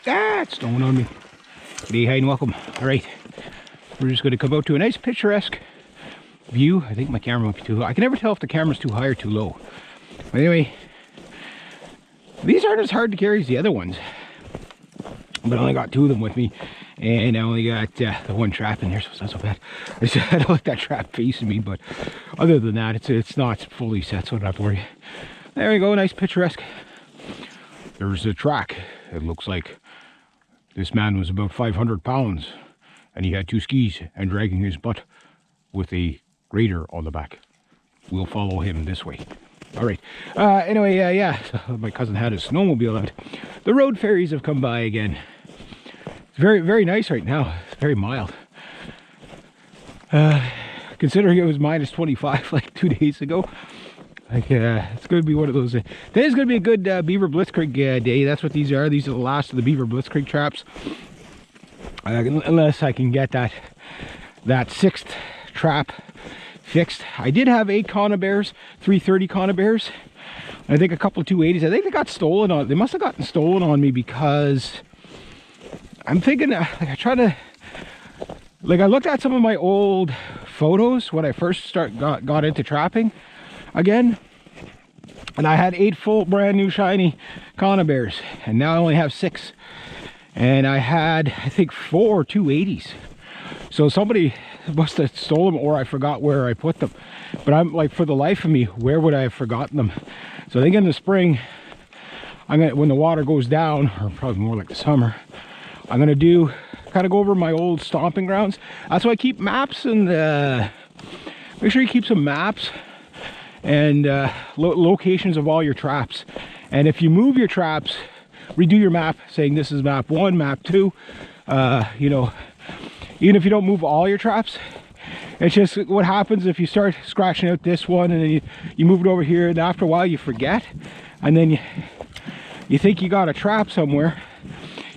Ah, it's snowing on me. Good day, hi and welcome. All right, we're just going to come out to a nice picturesque view. I think my camera might be too low. I can never tell if the camera's too high or too low. But anyway, these aren't as hard to carry as the other ones. But I only got 2 of them with me. And I only got the one trap in there, so it's not so bad. I don't like that trap facing me, but other than that, it's not fully set, so I don't have to worry. There we go, nice picturesque. There's a track. It looks like this man was about 500 pounds, and he had 2 skis and dragging his butt with a grader on the back. We'll follow him this way. All right. Anyway, yeah, so my cousin had his snowmobile out. The road ferries have come by again. It's very, very nice right now. It's very mild. Considering it was minus 25 like 2 days ago. Like, it's going to be one of those. Today's going to be a good Beaver blitzkrieg day. That's what these are. These are the last of the Beaver blitzkrieg traps. Unless I can get that 6th trap fixed. I did have 8 conibears, 330 conibears. I think a couple of 280s. I think they got stolen on. They must have gotten stolen on me because I'm thinking. Like I looked at some of my old photos when I first got into trapping again, and I had 8 full brand new shiny conibears, and now I only have 6. And I had, I think, 4 280s. So somebody must have stolen them, or I forgot where I put them. But I'm like, for the life of me, where would I have forgotten them? So I think in the spring, when the water goes down, or probably more like the summer, I'm gonna kind of go over my old stomping grounds. That's why I keep maps, and make sure you keep some maps and locations of all your traps. And if you move your traps, redo your map saying this is map 1, map 2, you know, even if you don't move all your traps, it's just what happens if you start scratching out this one and then you move it over here, and after a while you forget, and then you think you got a trap somewhere.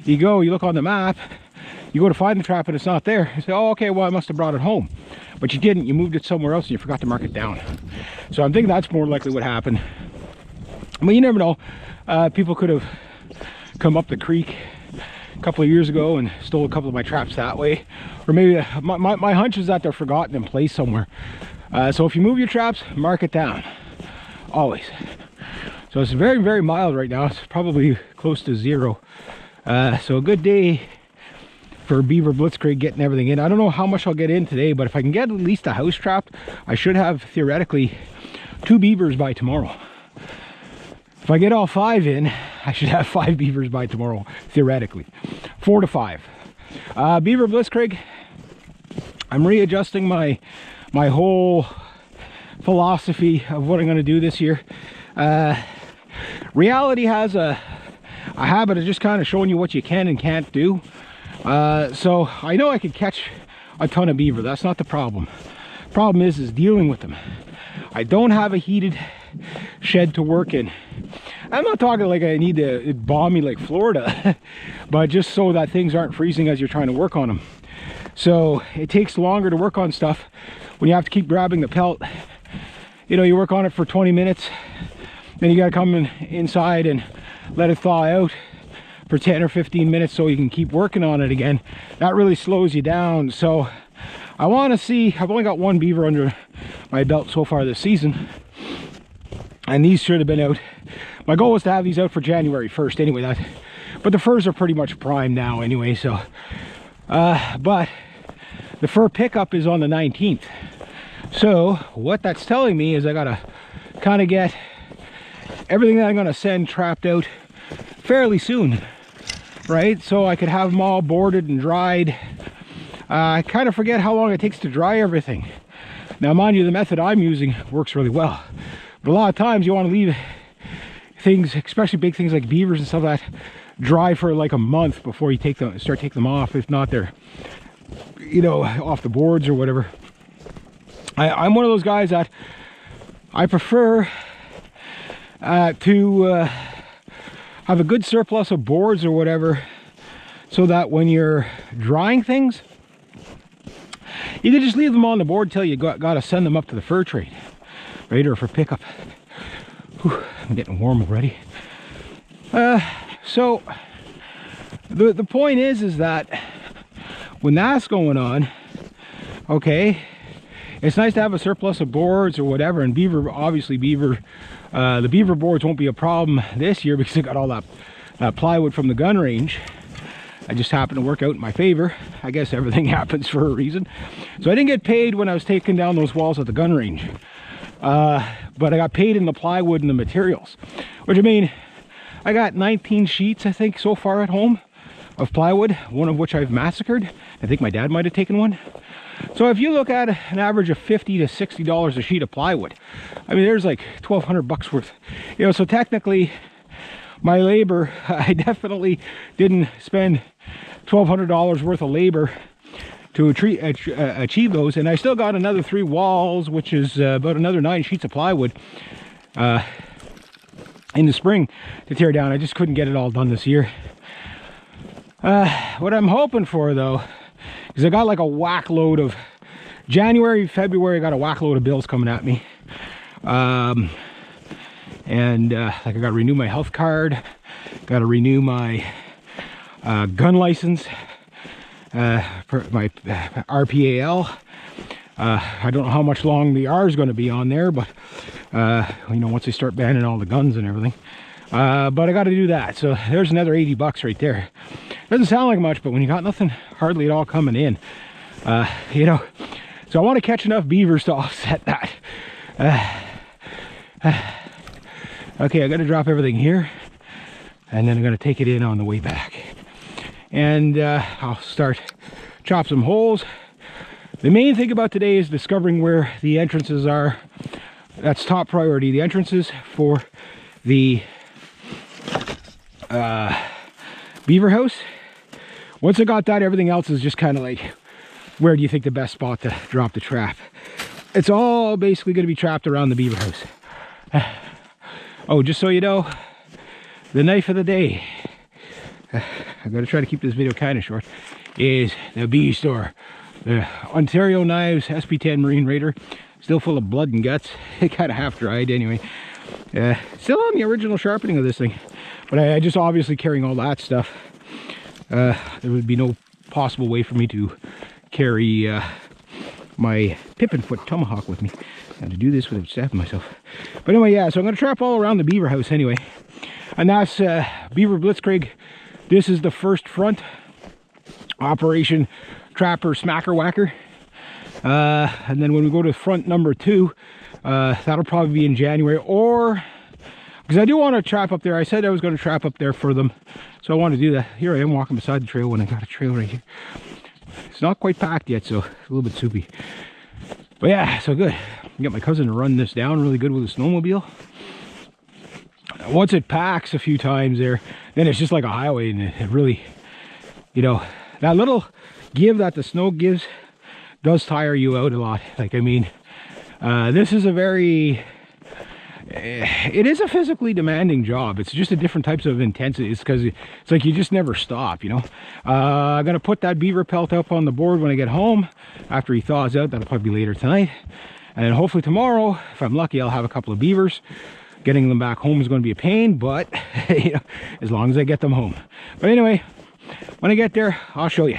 You look on the map, you go to find the trap and it's not there. You say, oh, okay, well, I must have brought it home. But you didn't. You moved it somewhere else and you forgot to mark it down. So I'm thinking that's more likely what happened. I mean, you never know. People could have come up the creek a couple of years ago and stole a couple of my traps that way. Or maybe my hunch is that they're forgotten in place somewhere. So if you move your traps, mark it down. Always. So it's very, very mild right now. It's probably close to 0. So a good day for Beaver blitzkrieg, getting everything in. I don't know how much I'll get in today, but if I can get at least a house trap, I should have theoretically 2 beavers by tomorrow. If I get all 5 in, I should have 5 beavers by tomorrow, theoretically. 4 to 5. Beaver blitzkrieg, I'm readjusting my whole philosophy of what I'm going to do this year. Reality has a habit of just kind of showing you what you can and can't do. So I know I could catch a ton of beaver. That's not the problem. Problem is dealing with them. I don't have a heated shed to work in. I'm not talking like I need to balmy like Florida, but just so that things aren't freezing as you're trying to work on them. So it takes longer to work on stuff when you have to keep grabbing the pelt. You know, you work on it for 20 minutes, then you got to come inside and let it thaw out for 10 or 15 minutes so you can keep working on it again. That really slows you down. So I want to see, I've only got 1 beaver under my belt so far this season, and these should have been out. My goal was to have these out for January 1st anyway, but the furs are pretty much prime now anyway. So but the fur pickup is on the 19th. So what that's telling me is I gotta kind of get everything that I'm gonna send trapped out fairly soon, right? So I could have them all boarded and dried. I kind of forget how long it takes to dry everything. Now, mind you, the method I'm using works really well, but a lot of times you want to leave things, especially big things like beavers and stuff like that, dry for like a month before you start taking them off. If not, they're, you know, off the boards or whatever. I'm one of those guys that I prefer to have a good surplus of boards or whatever, so that when you're drying things, you can just leave them on the board till you got to send them up to the fur trade, right, or for pickup. Whew, I'm getting warm already. So the point is that when that's going on, okay, it's nice to have a surplus of boards or whatever. And Beaver, obviously the Beaver boards won't be a problem this year because I got all that plywood from the gun range. I just happened to work out in my favor. I guess everything happens for a reason. So I didn't get paid when I was taking down those walls at the gun range. But I got paid in the plywood and the materials. Which, I mean, I got 19 sheets, I think, so far at home of plywood, one of which I've massacred. I think my dad might have taken one. So if you look at an average of $50 to $60 a sheet of plywood, I mean, there's like 1,200 bucks worth. You know, so technically, my labor, I definitely didn't spend $1,200 worth of labor to achieve those. And I still got another 3 walls, which is about another 9 sheets of plywood in the spring to tear down. I just couldn't get it all done this year. What I'm hoping for, though, is I got like a whack load of January, February, I got a whack load of bills coming at me. Like I got to renew my health card, got to renew my gun license, for my RPAL. I don't know how much long the R is going to be on there, but you know, once they start banning all the guns and everything. But I got to do that. So there's another 80 bucks right there. Doesn't sound like much, but when you got nothing hardly at all coming in, you know, so I want to catch enough beavers to offset that. Okay, I got to drop everything here, and then I'm going to take it in on the way back. And I'll start chop some holes. The main thing about today is discovering where the entrances are. That's top priority. The entrances for the beaver house. Once I got that, everything else is just kind of like, where do you think the best spot to drop the trap? It's all basically going to be trapped around the beaver house. Oh, just so you know, the knife of the day, I'm going to try to keep this video kind of short, is the B store. The Ontario Knives SP10 Marine Raider. Still full of blood and guts. It kind of half dried anyway. Still on the original sharpening of this thing. But I just obviously carrying all that stuff. There would be no possible way for me to carry my Pippin foot tomahawk with me. And to do this without stabbing myself. But anyway, yeah, so I'm going to trap all around the beaver house anyway. And that's Beaver blitzkrieg. This is the first front. Operation Trapper Smacker Whacker. And then when we go to front number 2, that'll probably be in January, or because I do want to trap up there. I said I was going to trap up there for them, so I want to do that. Here I am walking beside the trail when I got a trail right here. It's not quite packed yet, so a little bit soupy. But yeah, so good. I got my cousin to run this down really good with a snowmobile. Once it packs a few times there, then it's just like a highway, and it really, you know, that little give that the snow gives does tire you out a lot. Like, I mean, this is a very, it is a physically demanding job. It's just a different types of intensity. It's because it's like you just never stop, you know. I'm gonna put that beaver pelt up on the board when I get home after he thaws out. That'll probably be later tonight, and then hopefully tomorrow, if I'm lucky, I'll have a couple of beavers. Getting them back home is going to be a pain, but you know, as long as I get them home. But anyway, when I get there, I'll show you.